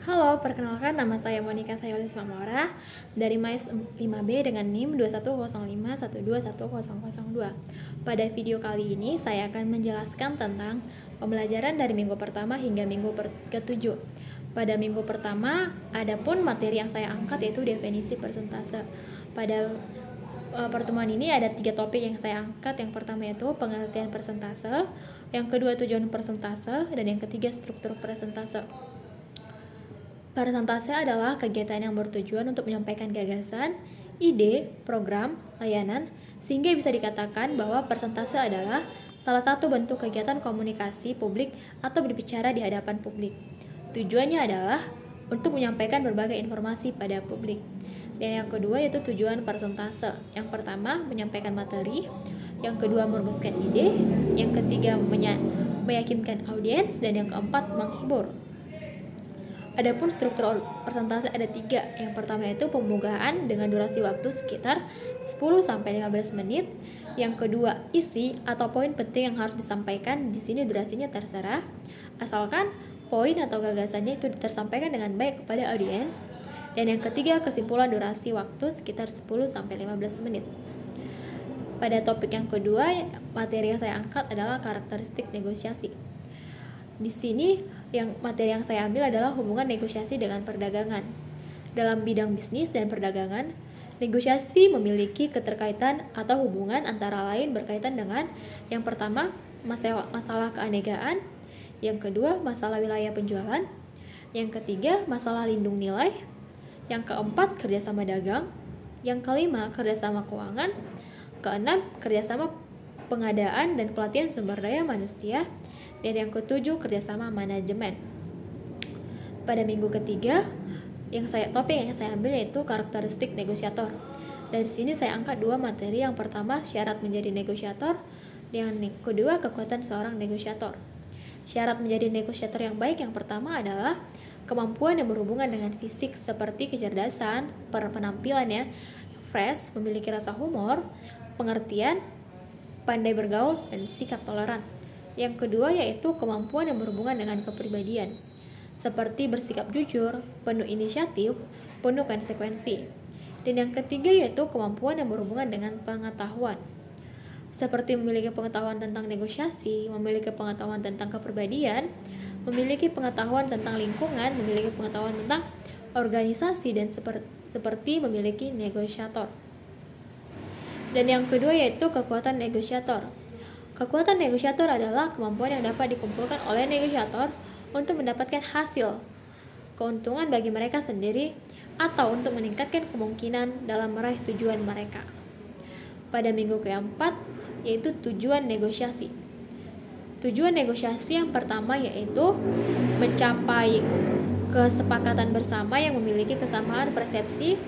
Halo, perkenalkan nama saya Monica Sayulis Mamora dari MAIS 5B dengan NIM 2105121002. Pada video kali ini saya akan menjelaskan tentang pembelajaran dari minggu pertama hingga minggu ke-7. Pada minggu pertama, ada pun materi yang saya angkat yaitu definisi persentase. Pada pertemuan ini ada 3 topik yang saya angkat. Yang pertama yaitu pengertian persentase, yang kedua tujuan persentase, dan yang ketiga struktur persentase. Persentase adalah kegiatan yang bertujuan untuk menyampaikan gagasan, ide, program, layanan, sehingga bisa dikatakan bahwa persentase adalah salah satu bentuk kegiatan komunikasi publik atau berbicara di hadapan publik. Tujuannya adalah untuk menyampaikan berbagai informasi pada publik. Dan yang kedua yaitu tujuan persentase. Yang pertama, menyampaikan materi, yang kedua merumuskan ide, yang ketiga meyakinkan audiens, dan yang keempat menghibur. Adapun struktur persentase ada 3. Yang pertama yaitu pembukaan dengan durasi waktu sekitar 10-15 menit. Yang kedua, isi atau poin penting yang harus disampaikan. Di sini durasinya terserah, asalkan poin atau gagasannya itu tersampaikan dengan baik kepada audiens. Dan yang ketiga, kesimpulan durasi waktu sekitar 10-15 menit. Pada topik yang kedua, materi yang saya angkat adalah karakteristik negosiasi. Di sini materi yang saya ambil adalah hubungan negosiasi dengan perdagangan. Dalam bidang bisnis dan perdagangan, negosiasi memiliki keterkaitan atau hubungan antara lain berkaitan dengan yang pertama, masalah keanegaan, yang kedua, masalah wilayah penjualan, yang ketiga, masalah lindung nilai, yang keempat, kerjasama dagang, yang kelima, kerjasama keuangan, keenam, kerjasama pengadaan dan pelatihan sumber daya manusia, dan yang ketujuh, kerjasama manajemen. Pada minggu ketiga, topik yang saya ambil yaitu karakteristik negosiator. Dari sini saya angkat 2 materi. Yang pertama, syarat menjadi negosiator, dan yang kedua, kekuatan seorang negosiator. Syarat menjadi negosiator yang baik yang pertama adalah kemampuan yang berhubungan dengan fisik seperti kecerdasan, penampilannya fresh, memiliki rasa humor, pengertian, pandai bergaul, dan sikap toleran. Yang kedua yaitu kemampuan yang berhubungan dengan kepribadian, seperti bersikap jujur, penuh inisiatif, penuh konsekuensi. Dan yang ketiga yaitu kemampuan yang berhubungan dengan pengetahuan, seperti memiliki pengetahuan tentang negosiasi, memiliki pengetahuan tentang kepribadian, memiliki pengetahuan tentang lingkungan, memiliki pengetahuan tentang organisasi, dan seperti memiliki negosiator. Dan yang kedua yaitu kekuatan negosiator. Kekuatan negosiator adalah kemampuan yang dapat dikumpulkan oleh negosiator untuk mendapatkan hasil, keuntungan bagi mereka sendiri, atau untuk meningkatkan kemungkinan dalam meraih tujuan mereka. Pada minggu keempat, yaitu tujuan negosiasi. Tujuan negosiasi yang pertama yaitu mencapai kesepakatan bersama yang memiliki kesamaan persepsi,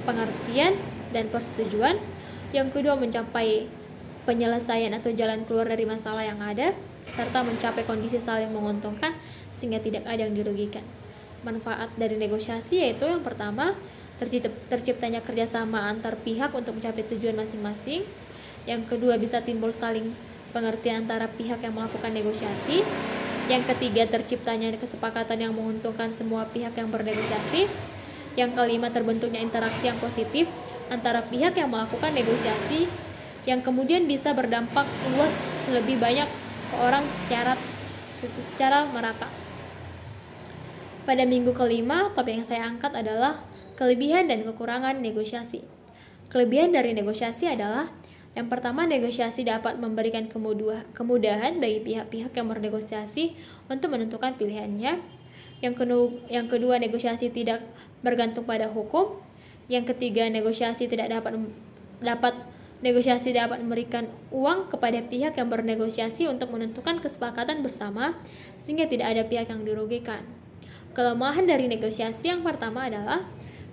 pengertian, dan persetujuan. Yang kedua, mencapai penyelesaian atau jalan keluar dari masalah yang ada, serta mencapai kondisi saling menguntungkan sehingga tidak ada yang dirugikan. Manfaat dari negosiasi yaitu yang pertama, terciptanya kerjasama antar pihak untuk mencapai tujuan masing-masing. Yang kedua, bisa timbul saling pengertian antara pihak yang melakukan negosiasi. Yang ketiga, terciptanya kesepakatan yang menguntungkan semua pihak yang bernegosiasi. Yang kelima, terbentuknya interaksi yang positif antara pihak yang melakukan negosiasi, yang kemudian bisa berdampak luas lebih banyak ke orang secara merata. Pada minggu kelima, topik yang saya angkat adalah kelebihan dan kekurangan negosiasi. Kelebihan dari negosiasi adalah yang pertama, negosiasi dapat memberikan kemudahan bagi pihak-pihak yang bernegosiasi untuk menentukan pilihannya. Yang kedua, negosiasi tidak bergantung pada hukum. Yang ketiga, negosiasi dapat memberikan uang kepada pihak yang bernegosiasi untuk menentukan kesepakatan bersama sehingga tidak ada pihak yang dirugikan. Kelemahan dari negosiasi yang pertama adalah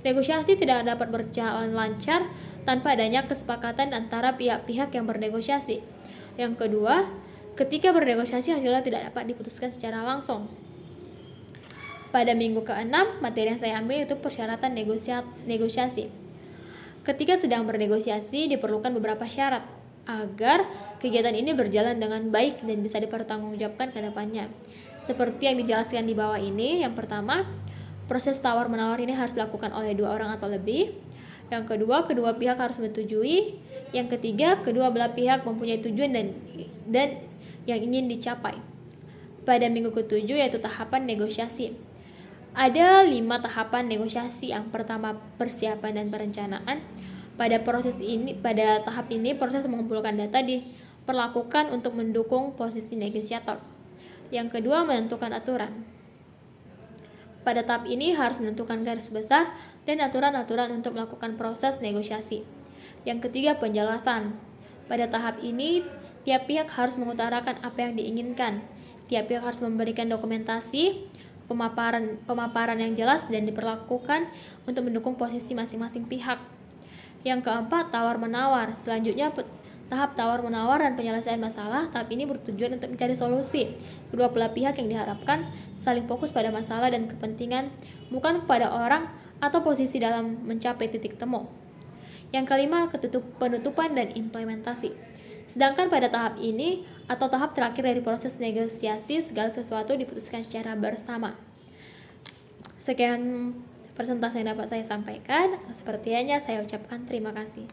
negosiasi tidak dapat berjalan lancar tanpa adanya kesepakatan antara pihak-pihak yang bernegosiasi. Yang kedua, ketika bernegosiasi hasilnya tidak dapat diputuskan secara langsung. Pada minggu ke-6, materi yang saya ambil itu persyaratan negosiasi. Ketika sedang bernegosiasi, diperlukan beberapa syarat agar kegiatan ini berjalan dengan baik dan bisa dipertanggungjawabkan ke depannya. Seperti yang dijelaskan di bawah ini, yang pertama, Proses tawar-menawar ini harus dilakukan oleh 2 orang atau lebih. Yang kedua, kedua pihak harus menyetujui. Yang ketiga, kedua belah pihak mempunyai tujuan dan yang ingin dicapai. Pada minggu ke-7 yaitu tahapan negosiasi. Ada 5 tahapan negosiasi. Yang pertama, persiapan dan perencanaan. Pada tahap ini proses mengumpulkan data diperlakukan untuk mendukung posisi negosiator. Yang kedua, menentukan aturan. Pada tahap ini harus menentukan garis besar dan aturan-aturan untuk melakukan proses negosiasi. Yang ketiga, penjelasan. Pada tahap ini, tiap pihak harus mengutarakan apa yang diinginkan. Tiap pihak harus memberikan dokumentasi, pemaparan yang jelas dan diperlakukan untuk mendukung posisi masing-masing pihak. Yang keempat, tawar-menawar. Selanjutnya, tahap tawar-menawar dan penyelesaian masalah. Tahap ini bertujuan untuk mencari solusi. Kedua belah pihak yang diharapkan saling fokus pada masalah dan kepentingan, bukan kepada orang atau posisi dalam mencapai titik temu. Yang kelima, penutupan dan implementasi. Sedangkan pada tahap ini atau tahap terakhir dari proses negosiasi, segala sesuatu diputuskan secara bersama. Sekian presentasi yang dapat saya sampaikan. Sepertinya saya ucapkan terima kasih.